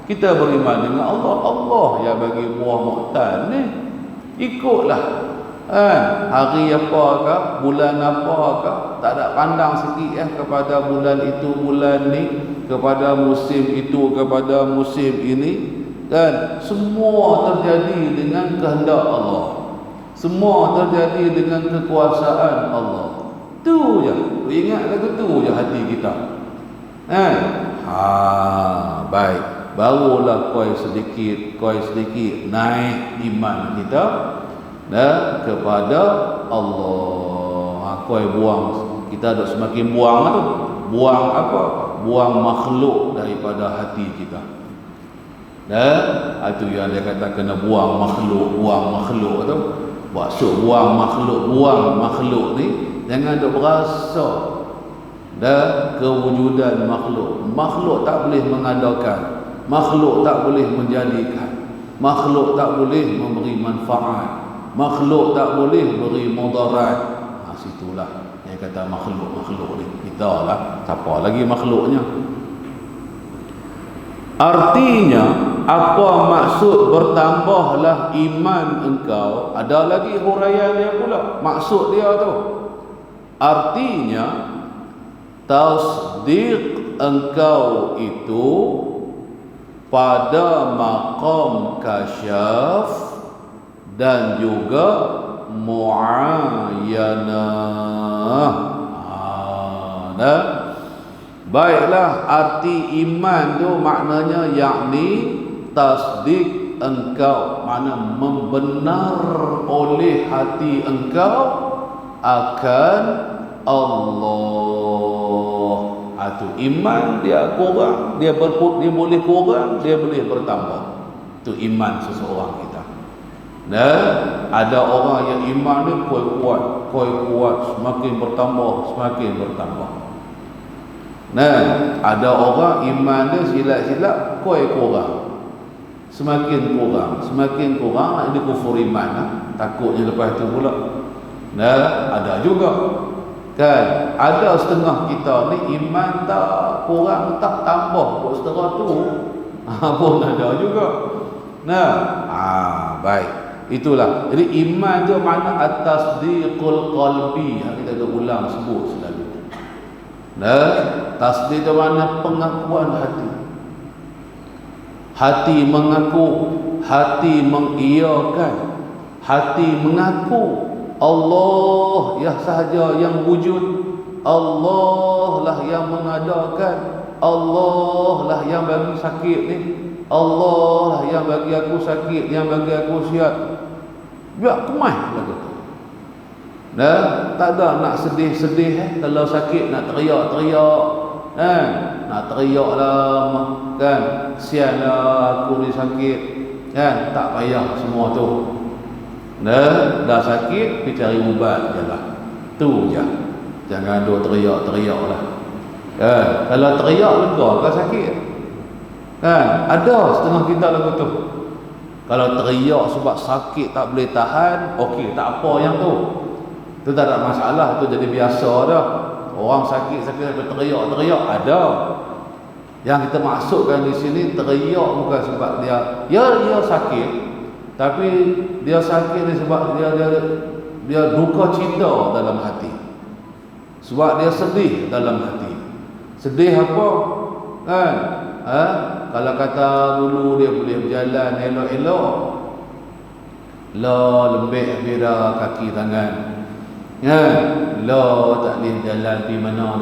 Kita beriman dengan Allah. Allah yang bagi buah mu'tan ni. Ikutlah. Hari apakah, bulan apakah, tak ada pandang sikit kepada bulan itu, bulan ni, kepada musim itu, kepada musim ini. Semua terjadi dengan kehendak Allah. Semua terjadi dengan kekuasaan Allah. Tu je. Ingat lagu tu je hati kita. Baik. Barulah koi sedikit naik iman kita kepada Allah. Koi buang, kita ada semakin buang tu. Buang apa? Buang makhluk daripada hati kita. Itu yang dia kata kena buang makhluk tu. Maksud buang makhluk ni, jangan ada berasa kewujudan makhluk. Makhluk tak boleh mengadakan, makhluk tak boleh menjadikan, makhluk tak boleh memberi manfaat, makhluk tak boleh beri mudarat. Situlah yang kata makhluk ni. Kita lah, siapa lagi makhluknya? Artinya, apa maksud bertambahlah iman engkau? Ada lagi huraian dia pula. Maksud dia tu, artinya tasdiq engkau itu pada maqam kasyaf dan juga mu'ayyanah. Baiklah, arti iman tu maknanya yakni tasdik engkau, makna membenar oleh hati engkau akan Allah. Itu iman dia kurang, dia boleh kurang, dia boleh bertambah. Itu iman seseorang kita. Ada orang yang iman dia kuat, semakin bertambah. Ada orang iman dia silap-silap kurang. Semakin kurang nak dia kufur iman. Takutnya lepas tu pula. Ada juga. Kan, ada setengah kita ni iman tak kurang, tak tambah buat setengah tu. Pun ada juga. Baik. Itulah. Jadi iman tu makna at-tasdiqul qalbi. Kita dah ulang sebut selalu. Tasdiq itu makna pengakuan hati. Hati mengaku hati mengiyakan, hati mengaku Allah ya sahaja yang wujud, Allah lah yang mengadakan, Allah lah yang bagi sakit ni, Allah lah yang bagi aku sakit, yang bagi aku sihat. Biar kemai lagu tu. Tak ada nak sedih-sedih kalau sakit nak teriak-teriak nak teriak lah kan, kesian lah aku ni sakit kan, tak payah semua tu. Dah sakit pergi cari ubat je lah, tu je. Jangan duk teriak-teriak lah kalau teriak lega ke sakit ada setengah kita lagu tu. Kalau teriak sebab sakit tak boleh tahan, okey, tak apa yang tu tak ada masalah, tu jadi biasa dah. Orang sakit sampai teriak-teriak ada. Yang kita maksudkan di sini teriak bukan sebab dia sakit, tapi dia sakit ni sebab dia duka cita dalam hati, sebab dia sedih dalam hati. Sedih apa kan? Kalau kata dulu dia boleh berjalan elok-elok, lembek bira kaki tangan tak boleh jalan pergi mana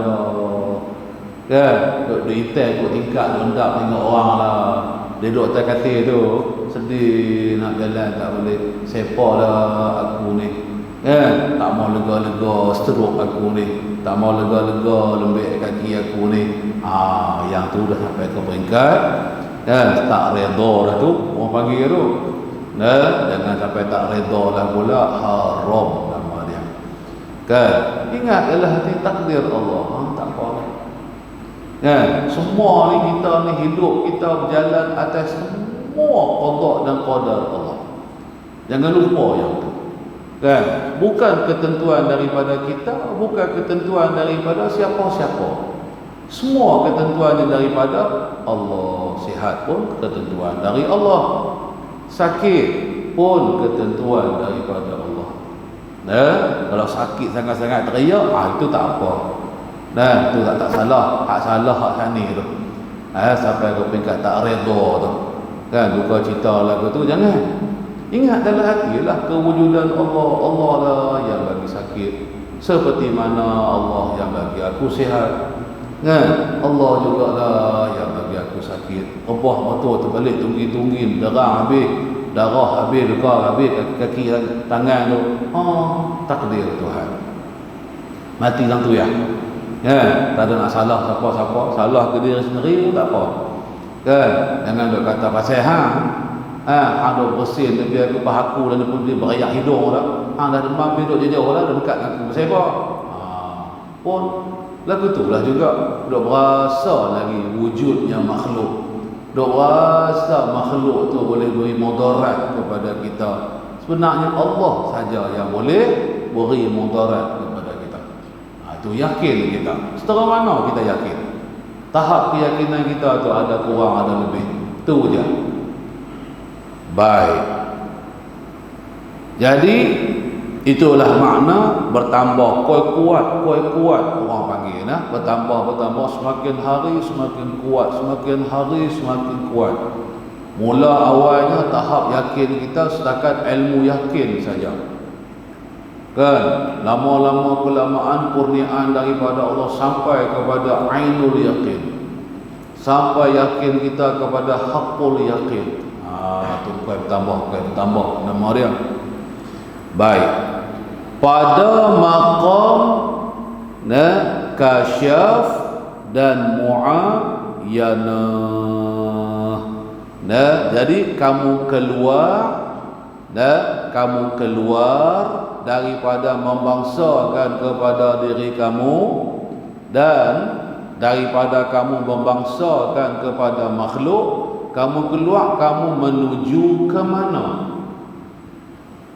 dah duduk itai ikut tingkat lendap tengok orang lah, dia duduk atas katil tu sedih nak jalan tak boleh, sepak lah aku ni tak mau lega-lega stroke aku ni, tak mau lega-lega lembek kaki aku ni. Yang tu dah sampai ke peringkat tak redha dah tu orang panggil tu. Jangan sampai tak redha lah pula, haram nama dia kan. Ingatlah hati takdir Allah, tak apa semua ni kita ni hidup, kita berjalan atas semua qada dan qadar Allah. Jangan lupa yang tu kan. Bukan ketentuan daripada kita, bukan ketentuan daripada siapa-siapa, semua ketentuannya daripada Allah. Sihat pun ketentuan dari Allah, sakit pun ketentuan daripada Allah. Kalau sakit sangat-sangat teriak, itu tak apa. Itu tak salah. Hak salah hak sani tu. Sampai ke peringkat tak redha tu kan, duka cita lagu tu. Jangan. Ingat dalam hati lah kewujudan Allah. Allah lah yang bagi sakit, seperti mana Allah yang bagi aku sihat kan. Allah juga lah yang bagi aku sakit. Rebah motor terbalik tunggi-tunggi, darah habis, luka habis kaki tangan tu. Takdir Tuhan. Mati lang tu ya. Tak ada nak salah siapa-siapa, salah ke diri sendiri pun tak apa kan. Jangan duk kata pasal ada bersin dia aku pahaku dan dia berayak hidung dah. Dah demam duduk jauh dah dekat dengan aku siapa. Pun lagu tu lah juga duk berasa lagi wujudnya makhluk. Duk berasa makhluk tu boleh beri mudarat kepada kita. Sebenarnya Allah saja yang boleh beri mudarat kepada kita. Itu yakin kita. Setengah mana kita yakin? Tahap keyakinan kita tu ada kurang ada lebih. Tu je. Baik. Jadi itulah makna bertambah kuat orang panggil bertambah semakin hari semakin kuat, semakin hari semakin kuat. Mula awalnya tahap yakin kita setakat ilmu yakin saja kan. Lama-lama kelamaan kurniaan daripada Allah sampai kepada ainul yakin, sampai yakin kita kepada haqqul yakin. Tu bertambah nama dia. Baik. Pada maqam kasyaf dan muayyanah. Jadi kamu keluar daripada membangsakan kepada diri kamu dan daripada kamu membangsakan kepada makhluk. Kamu keluar, kamu menuju ke mana?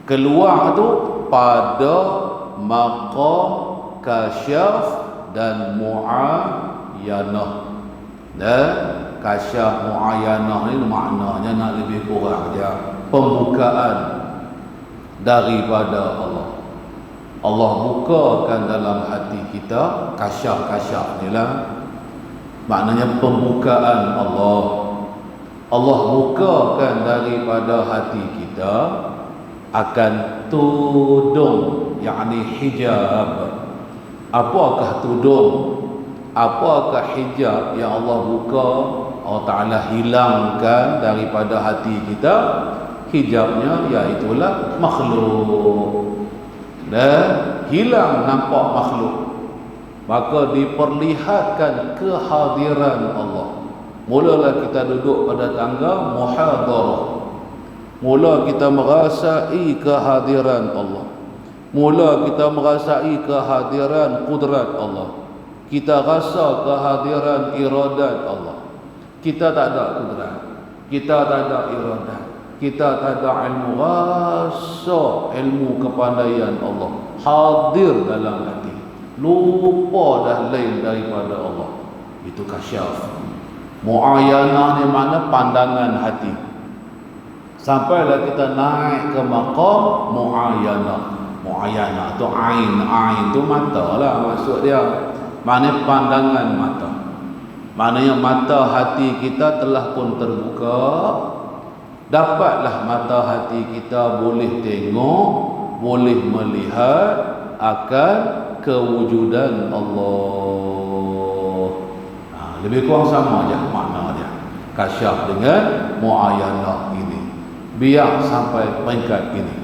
Keluar tu pada maqam kasyaf dan muayyanah. Kasyaf muayyanah ni maknanya nak lebih kurang dia pembukaan daripada Allah. Allah bukakan dalam hati kita kasyaf ni lah. Maknanya pembukaan Allah. Allah bukakan daripada hati kita akan tudung, yakni hijab. Apakah tudung? Apakah hijab yang Allah buka, Allah Ta'ala hilangkan daripada hati kita? Hijabnya iaitulah makhluk. Dan hilang nampak makhluk, maka diperlihatkan kehadiran Allah. Mulalah kita duduk pada tangga muhadarah, mula kita merasai kehadiran Allah, mula kita merasai kehadiran kudrat Allah, kita rasa kehadiran iradat Allah. Kita tak ada kudrat, kita tak ada iradat, kita tak ada ilmu, rasa ilmu kepandaian Allah hadir dalam hati, lupa dah lain daripada Allah. Itu kasyaf. Mu'ayanah ni mana? Pandangan hati. Sampailah kita naik ke maqam mu'ayanah. Mu'ayanah tu ain tu mata lah maksud dia. Mana pandangan mata. Maknanya mata hati kita telah pun terbuka. Dapatlah mata hati kita boleh tengok, boleh melihat akan kewujudan Allah. Lebih kurang sama aja makna dia. Kasyaf dengan mu'ayanah ini. Biar sampai peringkat ini.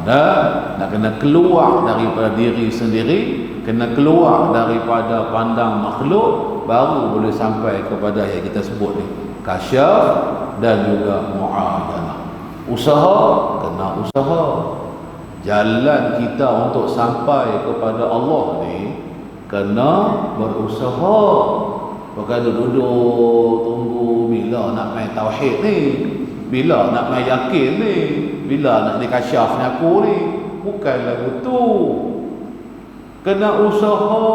Dan nak kena keluar daripada diri sendiri, kena keluar daripada pandang makhluk, baru boleh sampai kepada yang kita sebut ni, kasyaf dan juga mu'ayanah. Usaha, kena usaha. Jalan kita untuk sampai kepada Allah ni kena berusaha. Bukan duduk tunggu bila nak main tauhid ni, bila nak main yakin ni, bila nak dikasyaf ni aku ni. Bukanlah begitu. Kena usaha.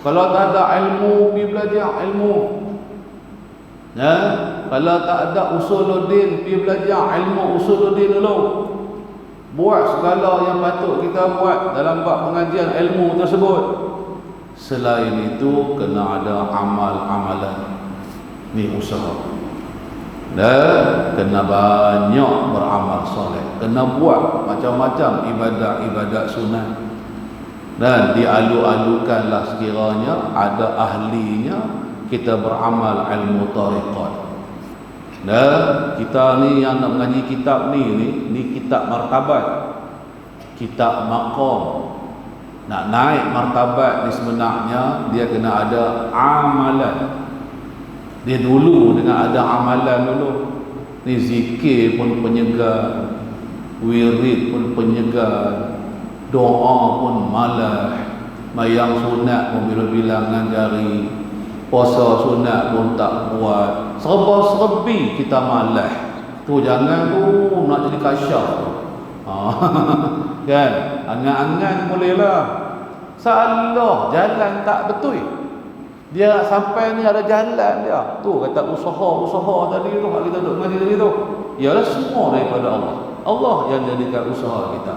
Kalau tak ada ilmu, pergi belajar ilmu. Ya, kalau tak ada usuluddin, pergi belajar ilmu usuluddin dulu. Buat segala yang patut kita buat dalam bab pengajian ilmu tersebut. Selain itu kena ada amal-amalan. Ni usaha. Dan kena banyak beramal soleh. Kena buat macam-macam ibadat-ibadat sunat. Dan dialu-alukanlah sekiranya ada ahlinya, kita beramal ilmu tariqat. Dan kita ni yang nak mengaji kitab ni kitab martabat, kitab maqam. Nak naik martabat ni sebenarnya dia kena ada amalan. Dia dulu dengan ada amalan dulu. Ni zikir pun penyegar, wirid pun penyegar, doa pun malah, mayang sunat pun bila-bilangan jari, puasa sunat pun tak buat, serba-serbi kita malah. Tu jangan tu nak jadi kasyaf tu. Kan? Angan-angan bolehlah. Salah, jalan tak betul. Dia sampai ni ada jalan dia. Tu kata usaha tadi tu, kita duduk ngaji tadi tu. Ialah semua daripada Allah. Allah yang jadikan usaha kita.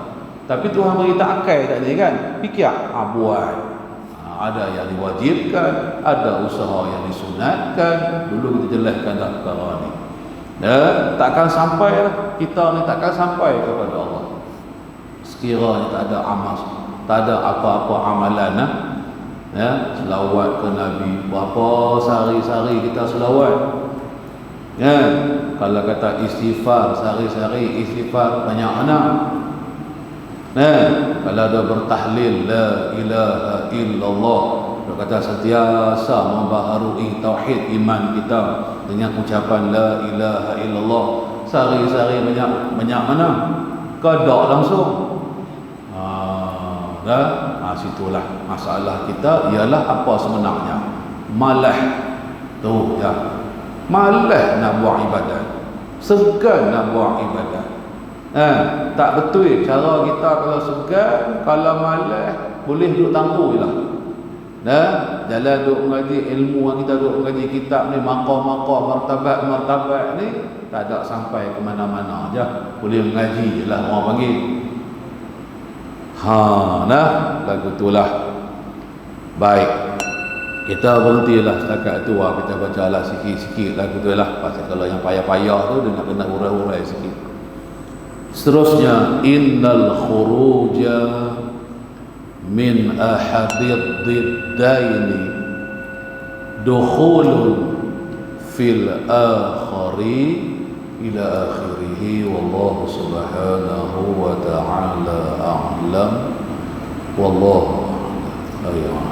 Tapi Tuhan beri takai tadi kan. Fikir, buat. Ada yang diwajibkan, ada usaha yang disunatkan. Dulu kita jelaskan dah perkara ni. Dan takkan sampai lah. Kita ni takkan sampai kepada Allah sekiranya tak ada amal, tak ada apa-apa amalan. Ya, selawat ke Nabi. Berapa sehari-sehari kita selawat? Ya, kalau kata istighfar sehari-hari, istighfar banyak mana? Kalau ada bertahlil la ilaha illallah, dia kata sentiasa membaharui tauhid iman kita dengan ucapan la ilaha illallah. Sehari-hari banyak mana? Kedak langsung. Situlah masalah kita, ialah apa sebenarnya? Malah tu ya. Malah nak buat ibadat, segan nak buat ibadat. Tak betul cara kita. Kalau segan, kalau malah, boleh duduk tangguh je lah. Jalan duduk mengaji ilmu yang kita duduk mengaji kitab ni, maqam-maqam, martabat-martabat ni, tak ada sampai ke mana-mana je. Boleh mengaji je lah orang panggil. Lagu itulah. Baik, Kita berhentilah setakat tu lah, kita baca lah sikit-sikit lagu tu lah. Pasal kalau yang payah-payah tu dia nak kena urai-urai sikit. Seterusnya, innal khuruja min ahadid diddaini dukhulun fil akhari ila akhirih, wallahu subhanahu wa ta'ala a'lam, wallahu a'lam.